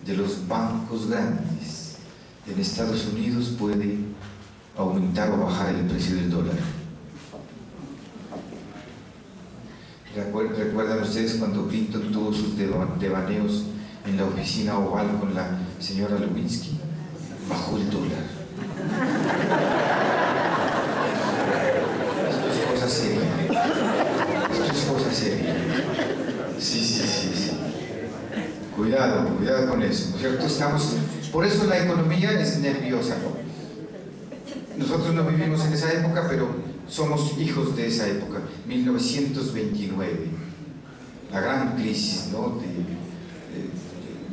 de los bancos grandes en Estados Unidos puede aumentar o bajar el precio del dólar. ¿Recuerdan ustedes cuando Clinton tuvo sus devaneos en la oficina oval con la señora Lewinsky? Bajó el dólar. Esto es cosa seria. Esto es cosa seria. Sí. Cuidado con eso, ¿no es cierto? Por eso la economía es nerviosa, ¿no? Nosotros no vivimos en esa época, pero somos hijos de esa época, 1929, la gran crisis, ¿no?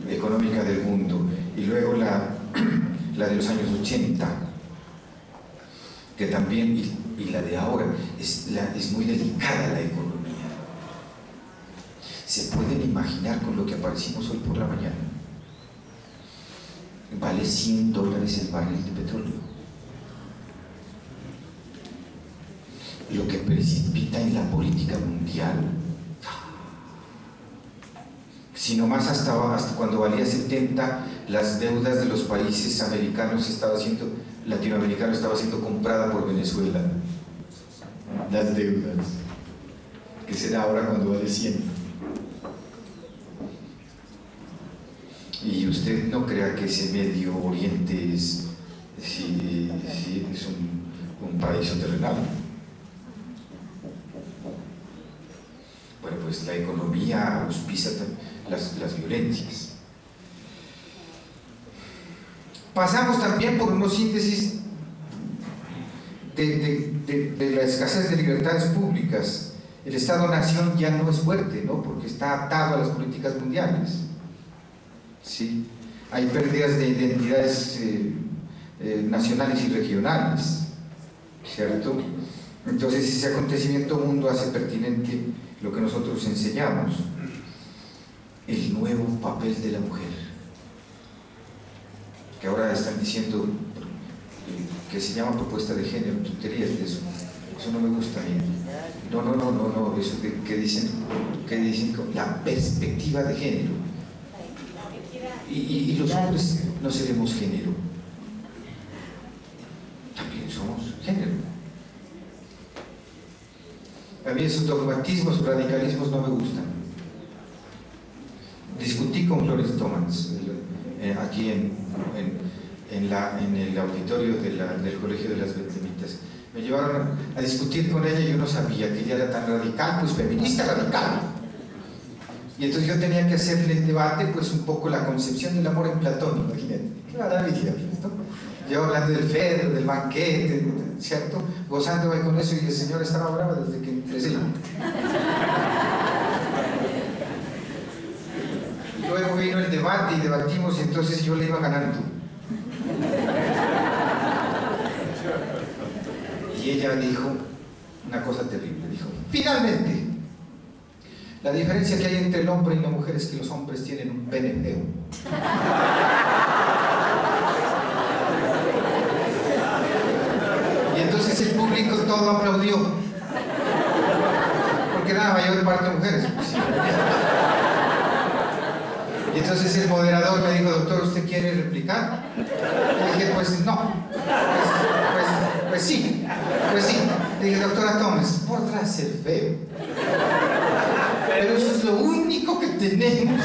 Económica del mundo, y luego la de los años 80, que también, y la de ahora, es muy delicada la economía. ¿Se pueden imaginar con lo que aparecimos hoy por la mañana? Vale $100 el barril de petróleo. Lo que precipita en la política mundial, si nomás hasta cuando valía 70, las deudas de los países latinoamericanos estaba siendo comprada por Venezuela. Las deudas. ¿Qué será ahora cuando vale 100? Y usted no crea que ese Medio Oriente es un paraíso terrenal. Bueno, pues la economía auspicia las violencias. Pasamos también por unos síntesis de la escasez de libertades públicas. El Estado-Nación ya no es fuerte, ¿no? Porque está atado a las políticas mundiales. ¿Sí? Hay pérdidas de identidades nacionales y regionales, ¿cierto? Entonces ese acontecimiento mundo hace pertinente lo que nosotros enseñamos, el nuevo papel de la mujer, que ahora están diciendo que se llama propuesta de género, tonterías de eso no me gusta a mí. No, eso que dicen la perspectiva de género. Y los hombres no seremos género, también somos género. A mí esos dogmatismos, radicalismos no me gustan. Discutí con Flores Tomans aquí en el auditorio del Colegio de las Betlemitas. Me llevaron a discutir con ella y yo no sabía que ella era tan radical, pues feminista radical. Y entonces yo tenía que hacerle el debate, pues un poco la concepción del amor en Platón, imagínate. Qué maravilla, ¿no? Yo hablando del Fedro, del banquete, ¿cierto? Gozándome con eso, y el Señor estaba bravo desde que empecé. Luego vino el debate y debatimos, y entonces yo le iba ganando. Y ella dijo una cosa terrible, dijo: finalmente, la diferencia que hay entre el hombre y la mujer es que los hombres tienen un pene feo. Y entonces el público todo aplaudió, porque era la mayor parte de mujeres. Y entonces el moderador me dijo: doctor, ¿usted quiere replicar? Y dije: pues no, pues sí. Le dije: doctora Thomas, podrá ser feo, pero eso es lo único que tenemos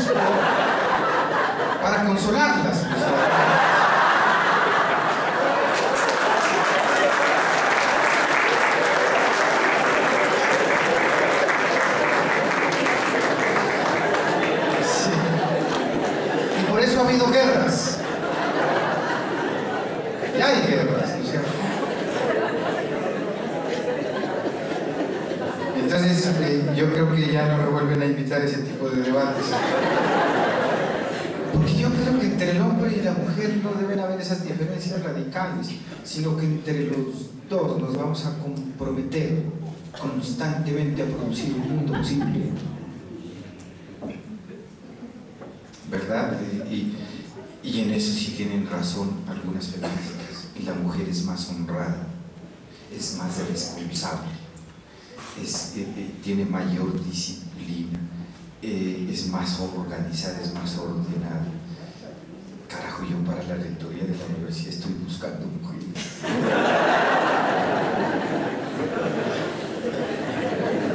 para consolarlas. Sí. Y por eso ha habido guerras. Ya hay guerras, ¿no es cierto? Entonces, yo creo que ya no me vuelven a invitar a ese tipo de debates. Porque yo creo que entre el hombre y la mujer no deben haber esas diferencias radicales, sino que entre los dos nos vamos a comprometer constantemente a producir un mundo posible. ¿Verdad? Y en eso sí tienen razón algunas feministas. La mujer es más honrada, es más responsable, tiene mayor disciplina, es más organizada, es más ordenada. carajo yo para la rectoría de la universidad estoy buscando mujeres?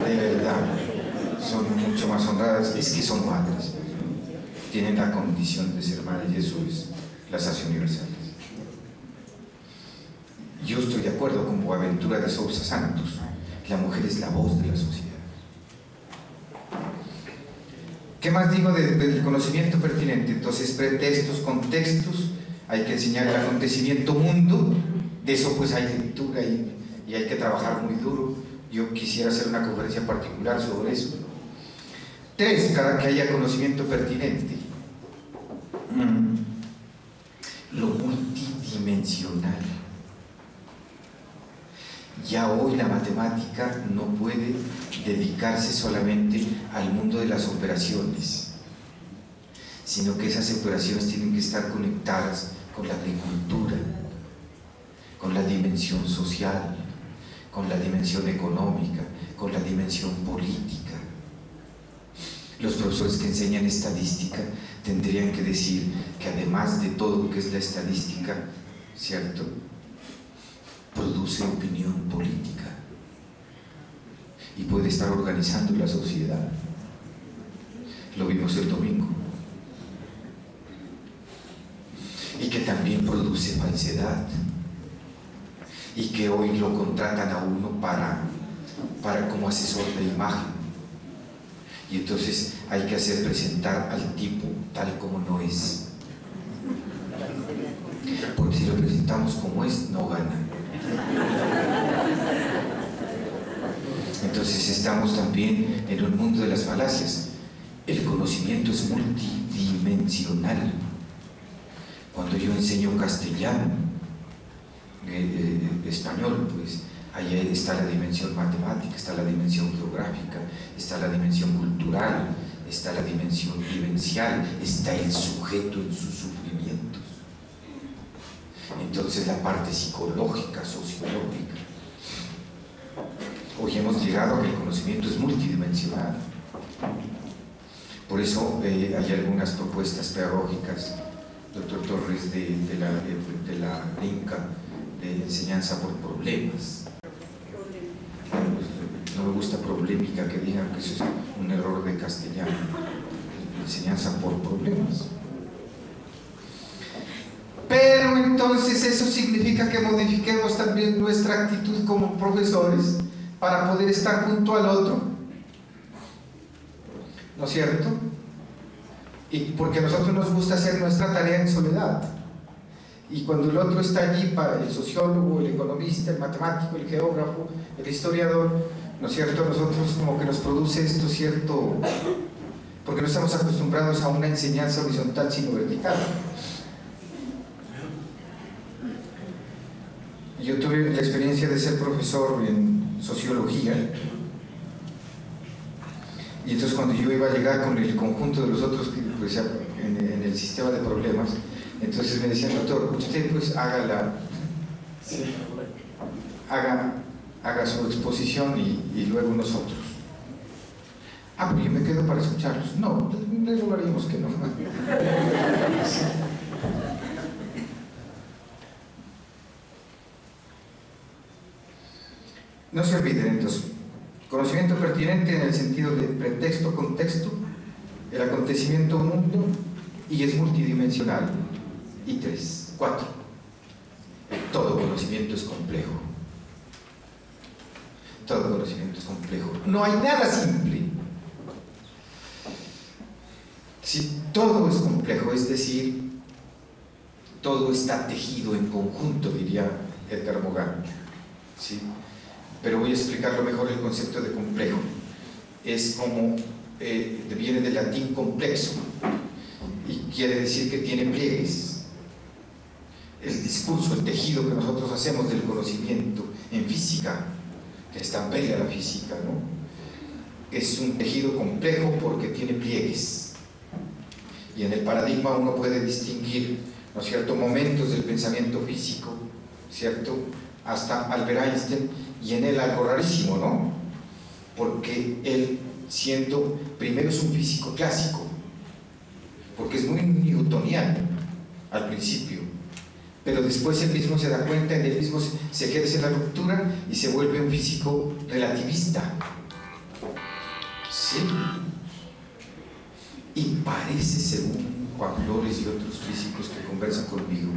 De verdad, son mucho más honradas, es que son madres, tienen la condición de ser madres, y eso es, las hace universales. Yo estoy de acuerdo con Boaventura de Sousa Santos, la mujer es la voz de la sociedad. ¿Qué más digo del conocimiento pertinente? Entonces, pretextos, contextos, hay que enseñar el acontecimiento mundo, de eso pues hay lectura y hay que trabajar muy duro. Yo quisiera hacer una conferencia particular sobre eso. 3, cada que haya conocimiento pertinente. Lo multidimensional. Ya hoy la matemática no puede dedicarse solamente al mundo de las operaciones, sino que esas operaciones tienen que estar conectadas con la agricultura, con la dimensión social, con la dimensión económica, con la dimensión política. Los profesores que enseñan estadística tendrían que decir que además de todo lo que es la estadística, ¿cierto?, produce opinión política y puede estar organizando la sociedad. Lo vimos el domingo. Y que también produce falsedad y que hoy lo contratan a uno para como asesor de imagen, y entonces hay que hacer presentar al tipo tal como no es, porque si lo presentamos como es, no gana. Entonces estamos también en un mundo de las falacias. El conocimiento es multidimensional. Cuando yo enseño castellano, español, pues ahí está la dimensión matemática, está la dimensión geográfica, está la dimensión cultural, está la dimensión vivencial, está el sujeto en sus sufrimientos. Entonces la parte psicológica, sociológica. Hoy hemos llegado a que el conocimiento es multidimensional. Por eso hay algunas propuestas pedagógicas, doctor Torres, de la INCA, de enseñanza por problemas. No me gusta problemática, que digan que eso es un error de castellano. Enseñanza por problemas. Pero entonces eso significa que modifiquemos también nuestra actitud como profesores para poder estar junto al otro, ¿no es cierto? Y porque a nosotros nos gusta hacer nuestra tarea en soledad, y cuando el otro está allí, para el sociólogo, el economista, el matemático, el geógrafo, el historiador, ¿no es cierto?, nosotros como que nos produce esto cierto, porque no estamos acostumbrados a una enseñanza horizontal sino vertical. Yo tuve la experiencia de ser profesor en sociología, y entonces cuando yo iba a llegar con el conjunto de los otros, pues, en el sistema de problemas, entonces me decían, doctor, usted pues haga su exposición y luego nosotros. Ah, pero yo me quedo para escucharlos. No, les rogaríamos que no. No se olviden entonces, conocimiento pertinente en el sentido de pretexto, contexto, el acontecimiento mundo, y es multidimensional. Y 4, todo conocimiento es complejo. Todo conocimiento es complejo. No hay nada simple. Si todo es complejo, es decir, todo está tejido en conjunto, diría Edgar Morin, ¿sí? Pero voy a explicarlo mejor el concepto de complejo. Es como, viene del latín complexo, y quiere decir que tiene pliegues. El discurso, el tejido que nosotros hacemos del conocimiento en física, que es tan bella la física, ¿no?, es un tejido complejo porque tiene pliegues. Y en el paradigma uno puede distinguir, ¿no es cierto?, momentos del pensamiento físico, ¿cierto?, hasta Albert Einstein, y en él algo rarísimo, ¿no?, porque él, siendo, primero es un físico clásico, porque es muy newtoniano, al principio, pero después él mismo se da cuenta, en él mismo se ejerce la ruptura y se vuelve un físico relativista. ¿Sí? Y parece, según Juan Flores y otros físicos que conversan conmigo,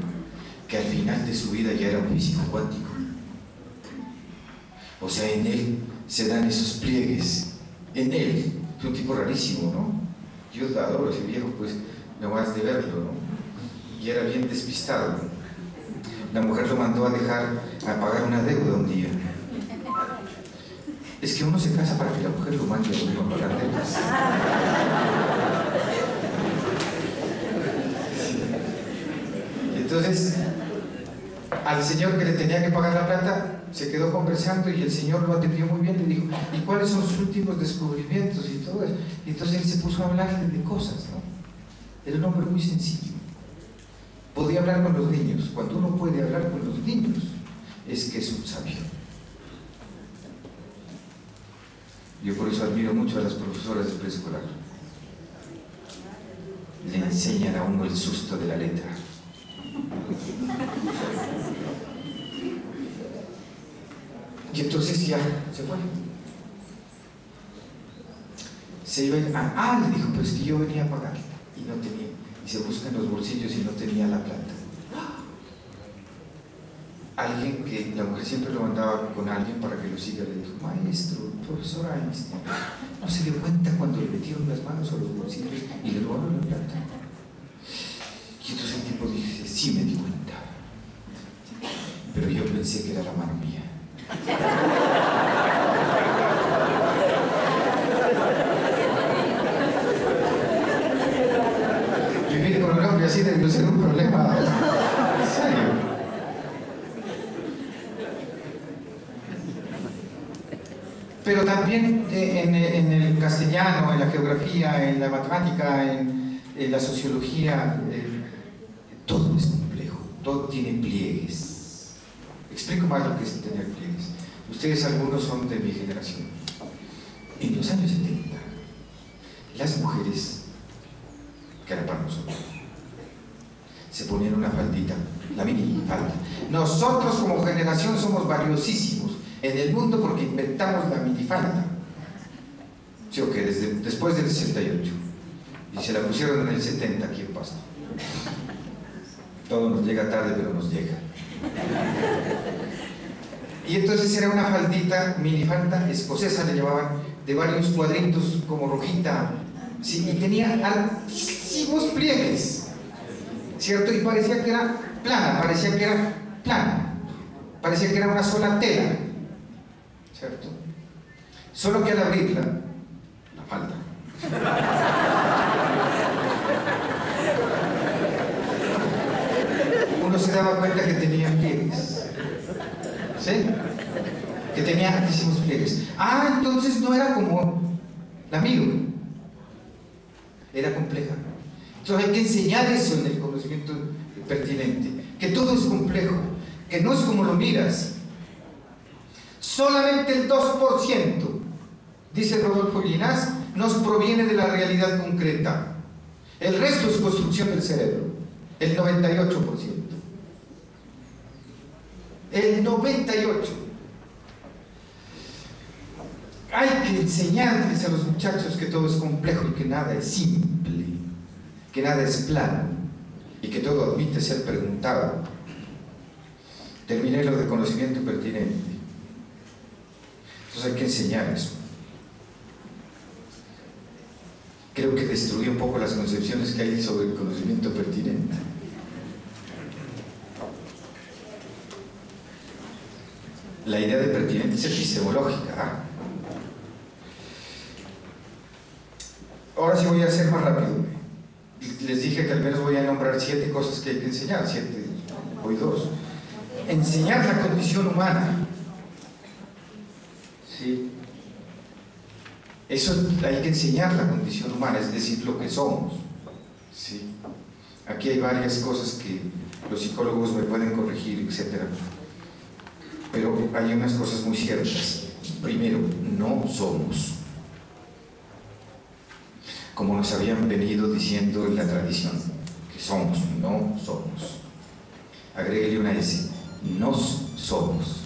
que al final de su vida ya era un físico cuántico. O sea, en él se dan esos pliegues. En él, es un tipo rarísimo, ¿no? Yo adoro ese viejo, pues, nomás de verlo, ¿no? Y era bien despistado. La mujer lo mandó a pagar una deuda un día. Es que uno se casa para que la mujer lo mande a uno a pagar deudas. Entonces, al señor que le tenía que pagar la plata, se quedó conversando y el señor lo atendió muy bien, le dijo, ¿y cuáles son sus últimos descubrimientos y todo eso? Y entonces él se puso a hablarle de cosas, ¿no? Era un hombre muy sencillo. Podía hablar con los niños. Cuando uno puede hablar con los niños, es que es un sabio. Yo por eso admiro mucho a las profesoras de preescolar. Le enseñan a uno el susto de la letra. Y entonces ya se fue. Se iba a... le dijo, pero es que yo venía a pagar y no tenía. Y se busca en los bolsillos y no tenía la plata. Alguien que la mujer siempre lo mandaba con alguien para que lo siga, le dijo, maestro, profesor Einstein, no se dio cuenta cuando le metieron las manos a los bolsillos y le robaron la plata. Y entonces el tipo dice, sí me di cuenta, pero yo pensé que era la mano mía. Vivir con un hombre así debió ser un problema serio. Pero también en el castellano, en la geografía, en la matemática, en la sociología, todo es complejo, todo tiene pliegues. Explico más lo que es tener pliegues. Ustedes algunos son de mi generación. En los años 70, las mujeres, que era para nosotros, se ponían una faldita, la mini falda. Nosotros como generación somos valiosísimos en el mundo porque inventamos la minifalda. Sí, o que después del 68. Y se la pusieron en el 70 aquí en Pasto. Todo nos llega tarde, pero nos llega. Y entonces era una faldita, minifalda escocesa, le llevaban, de varios cuadritos como rojita, ¿sí? Y tenía altísimos pliegues, ¿cierto? Y parecía que era plana, parecía que era una sola tela, ¿cierto? Solo que al abrirla, la falda, uno se daba cuenta que tenía pliegues, ¿sí? Que tenía altísimos pliegues. Entonces no era como la Milo, era compleja. Entonces hay que enseñar eso en el conocimiento pertinente, que todo es complejo, que no es como lo miras. Solamente el 2%, dice Rodolfo Ginás, nos proviene de la realidad concreta. El resto es construcción del cerebro, el 98%. El 98%. Hay que enseñarles a los muchachos que todo es complejo y que nada es simple, que nada es plano y que todo admite ser preguntado. Terminé lo de conocimiento pertinente. Entonces hay que enseñar eso. Creo que destruí un poco las concepciones que hay sobre el conocimiento pertinente. La idea de pertinente es epistemológica. Ahora sí voy a ser más rápido. Les dije que al menos voy a nombrar 7 cosas que hay que enseñar, 7, hoy 2. Enseñar la condición humana. ¿Sí? Eso hay que enseñar la condición humana, es decir, lo que somos. ¿Sí? Aquí hay varias cosas que los psicólogos me pueden corregir, etc. Pero hay unas cosas muy ciertas. Primero, no somos, como nos habían venido diciendo en la tradición, que somos, no somos. Agréguele una S, nos somos.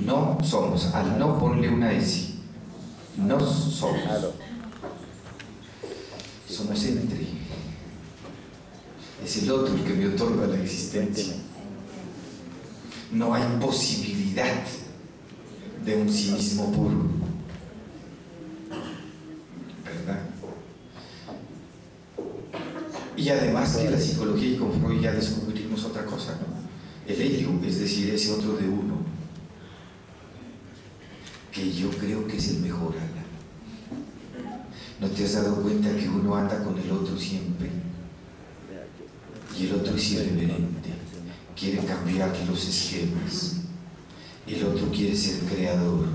No somos, al no ponle una S, nos somos. Somos entre. Es el otro el que me otorga la existencia. No hay posibilidad de un sí mismo puro, ¿verdad? Y además que la psicología, y con Freud ya descubrimos otra cosa, ¿no? El ello, es decir, ese otro de uno, que yo creo que es el mejor, Ana. ¿No te has dado cuenta que uno anda con el otro siempre? Y el otro es irreverente, quiere cambiar los esquemas. El otro quiere ser creador.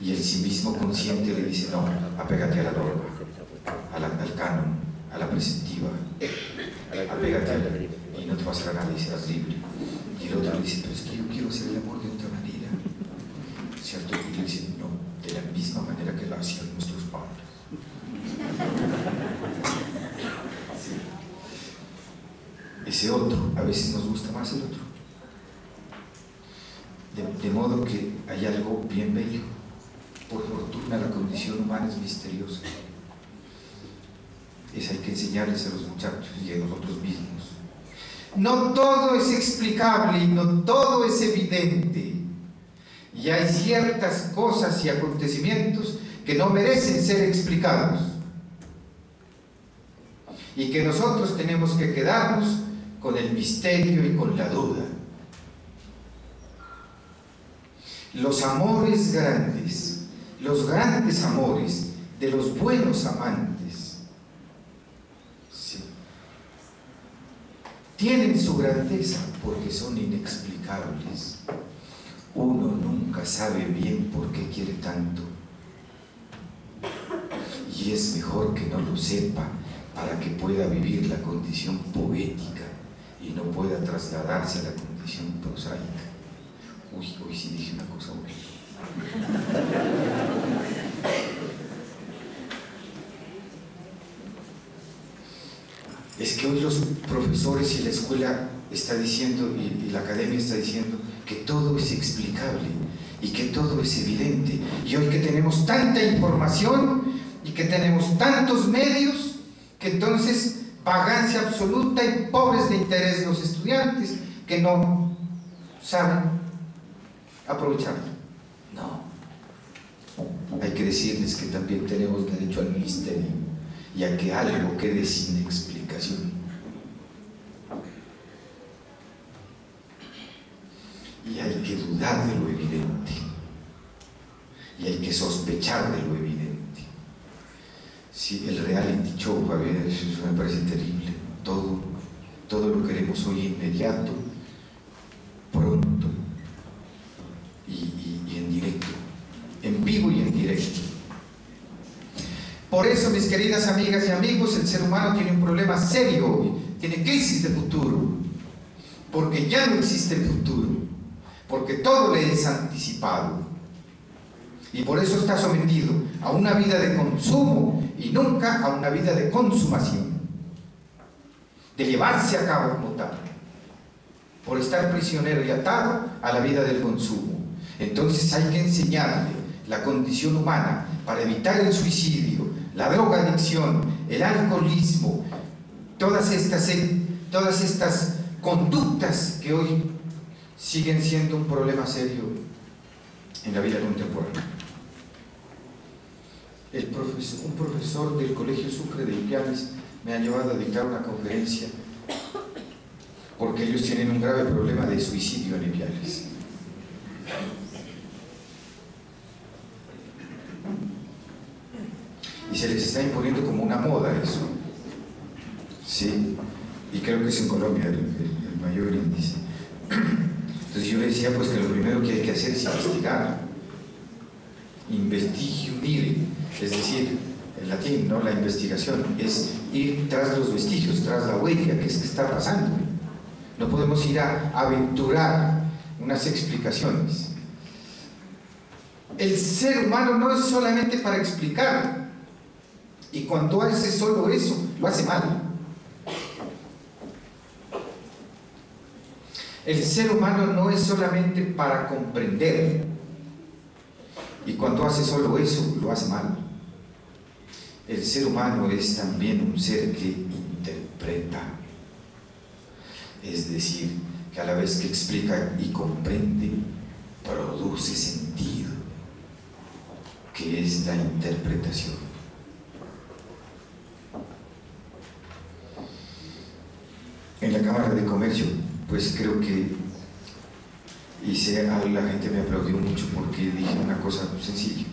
Y el sí mismo consciente le dice, no, apégate a la norma, al canon, a la preceptiva, apégate a la, y no te pasará nada y serás libre. Y el otro le dice, pero es que yo quiero hacer el amor de otra manera, ¿cierto? Y le dice, no, de la misma manera que lo hacían nuestros padres. Sí. Ese otro, a veces nos gusta más el otro. De modo que hay algo bien bello. Por fortuna la condición humana es misteriosa. Hay que enseñarles a los muchachos y a nosotros mismos. No todo es explicable y no todo es evidente. Y hay ciertas cosas y acontecimientos que no merecen ser explicados. Y que nosotros tenemos que quedarnos con el misterio y con la duda. Los amores grandes, los grandes amores de los buenos amantes, sí, tienen su grandeza porque son inexplicables. Uno nunca sabe bien por qué quiere tanto. Y es mejor que no lo sepa para que pueda vivir la condición poética y no pueda trasladarse a la condición prosaica. Uy, hoy sí dije una cosa horrible. Es que hoy los profesores y la escuela está diciendo, y la academia está diciendo, que todo es explicable y que todo es evidente. Y hoy que tenemos tanta información y que tenemos tantos medios, que entonces vagancia absoluta y pobres de interés los estudiantes que no saben aprovecharlo. No. Hay que decirles que también tenemos derecho al misterio y a que algo quede sin explicación. Y hay que dudar de lo evidente. Y hay que sospechar de lo evidente. Sí, el reality show, Javier, eso me parece terrible. Todo lo queremos hoy inmediato, pronto. Y en directo, en vivo y en directo. Por eso, mis queridas amigas y amigos, el ser humano tiene un problema serio hoy, tiene crisis de futuro, porque ya no existe el futuro, porque todo le es anticipado, y por eso está sometido a una vida de consumo y nunca a una vida de consumación, de llevarse a cabo como tal, por estar prisionero y atado a la vida del consumo. Entonces hay que enseñarle la condición humana para evitar el suicidio, la drogadicción, el alcoholismo, todas estas conductas que hoy siguen siendo un problema serio en la vida contemporánea. Un profesor del Colegio Sucre de Ipiales me ha llevado a dictar una conferencia porque ellos tienen un grave problema de suicidio en Ipiales. Y se les está imponiendo como una moda eso. Sí, y creo que es en Colombia el mayor índice. Entonces yo le decía pues que lo primero que hay que hacer es investigar. Investigiunire, es decir, en latín, ¿no? La investigación es ir tras los vestigios, tras la huella, que es que está pasando. No podemos ir a aventurar unas explicaciones. El ser humano no es solamente para explicar, Y cuando hace solo eso, lo hace mal. El ser humano no es solamente para comprender, y cuando hace solo eso, lo hace mal. El ser humano es también un ser que interpreta, es decir, que a la vez que explica y comprende, produce sentido, que es la interpretación. En la Cámara de Comercio, pues creo que la gente me aplaudió mucho porque dije una cosa sencilla.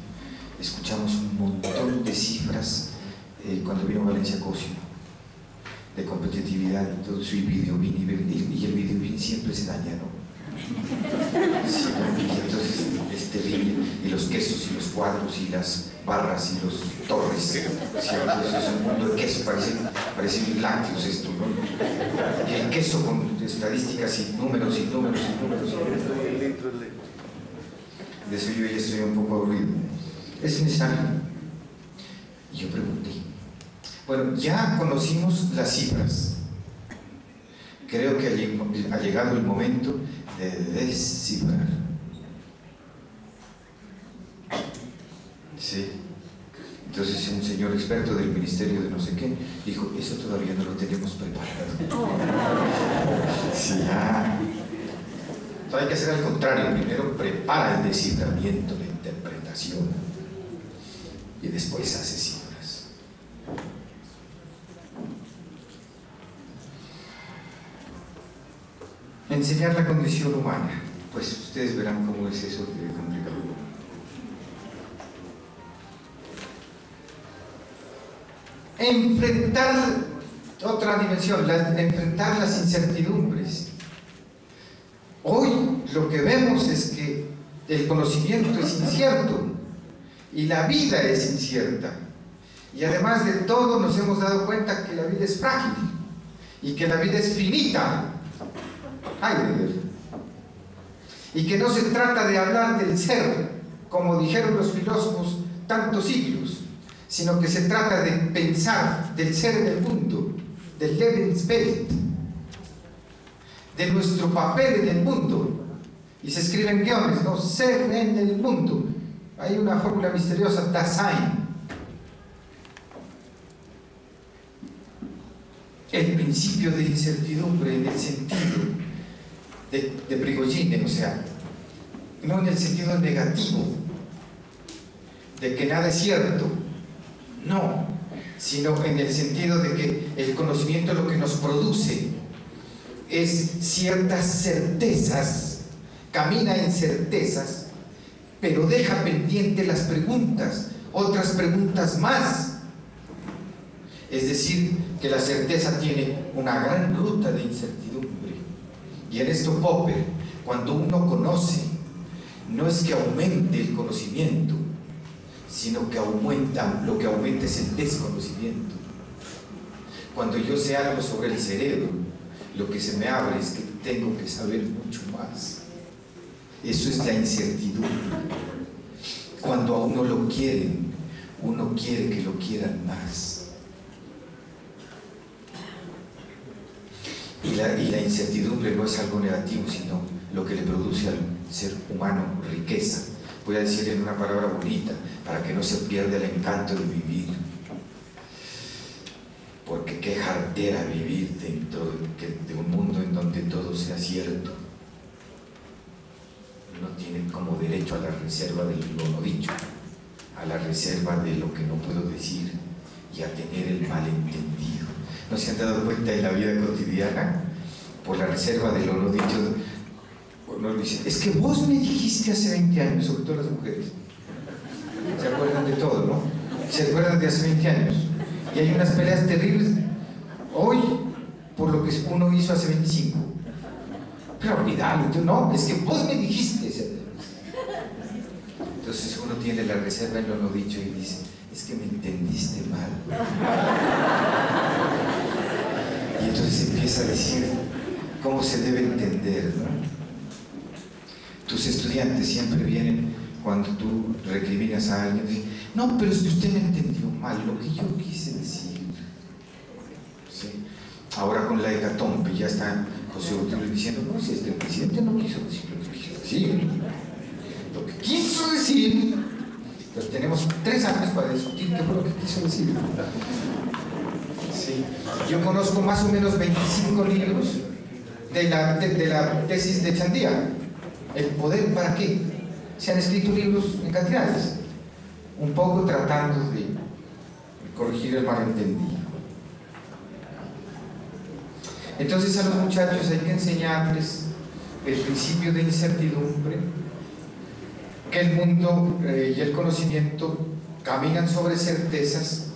Escuchamos un montón de cifras cuando vino Valencia Cosio, de competitividad y todo eso, y el videobin siempre se daña, ¿no? Sí, y entonces es terrible, y los quesos y los cuadros y las barras y los torres, ¿sí? Entonces es un mundo de queso, parece lácteos esto, ¿no? Y el queso con estadísticas y números y números y números. De eso yo ya estoy un poco aburrido. ¿Es necesario? Y yo pregunté. Bueno, ya conocimos las cifras. Creo que ha llegado el momento de descifrar. Sí. Entonces un señor experto del ministerio de no sé qué dijo, eso todavía no lo tenemos preparado. Sí, hay que hacer al contrario. Primero prepara el desciframiento, la interpretación, y después hace cifras. Enseñar la condición humana. Pues ustedes verán cómo es eso de complicado. Enfrentar otra dimensión, enfrentar las incertidumbres. Hoy lo que vemos es que el conocimiento es incierto y la vida es incierta. Y además de todo nos hemos dado cuenta que la vida es frágil y que la vida es finita. Heidegger. Y que no se trata de hablar del ser, como dijeron los filósofos tantos siglos, sino que se trata de pensar del ser en el mundo, del Lebenswelt, de nuestro papel en el mundo. Y se escriben guiones, ¿no? Ser en el mundo. Hay una fórmula misteriosa, Dasein. El principio de incertidumbre en el sentido de Prigogine, o sea, no en el sentido negativo, de que nada es cierto, no, sino en el sentido de que el conocimiento lo que nos produce es ciertas certezas, camina en certezas, pero deja pendiente las preguntas, otras preguntas más. Es decir, que la certeza tiene una gran ruta de incertidumbre. Y en esto Popper, cuando uno conoce, no es que aumente el conocimiento, sino que lo que aumenta es el desconocimiento. Cuando yo sé algo sobre el cerebro, lo que se me abre es que tengo que saber mucho más. Eso es la incertidumbre. Cuando a uno lo quieren, uno quiere que lo quieran más. Y la incertidumbre no es algo negativo, sino lo que le produce al ser humano riqueza. Voy a decir en una palabra bonita, para que no se pierda el encanto de vivir. Porque qué jartera vivir dentro de un mundo en donde todo sea cierto. Uno tiene como derecho a la reserva de lo no dicho, a la reserva de lo que no puedo decir y a tener el malentendido. ¿No se han dado cuenta en la vida cotidiana? Por la reserva de lo no dicho, uno dice, es que vos me dijiste hace 20 años, sobre todo las mujeres. ¿Se acuerdan de todo, no? ¿Se acuerdan de hace 20 años? Y hay unas peleas terribles hoy por lo que uno hizo hace 25. Pero olvidalo, no, es que vos me dijiste. Entonces uno tiene la reserva en lo no dicho y dice, es que me entendiste mal. Y entonces empieza a decir cómo se debe entender, ¿no? Tus estudiantes siempre vienen cuando tú recriminas a alguien, No, pero es que usted me entendió mal lo que yo quise decir. ¿Sí? Ahora con la hecatombe ya está José Botero diciendo, no, si es que el presidente no quiso decir lo que quiso decir. Lo que quiso decir, pues tenemos 3 años para discutir qué fue lo que quiso decir. Sí. Yo conozco más o menos 25 libros de la tesis de Chandía. ¿El poder para qué? Se han escrito libros en cantidades, un poco tratando de corregir el malentendido. Entonces a los muchachos hay que enseñarles el principio de incertidumbre, que el mundo y el conocimiento caminan sobre certezas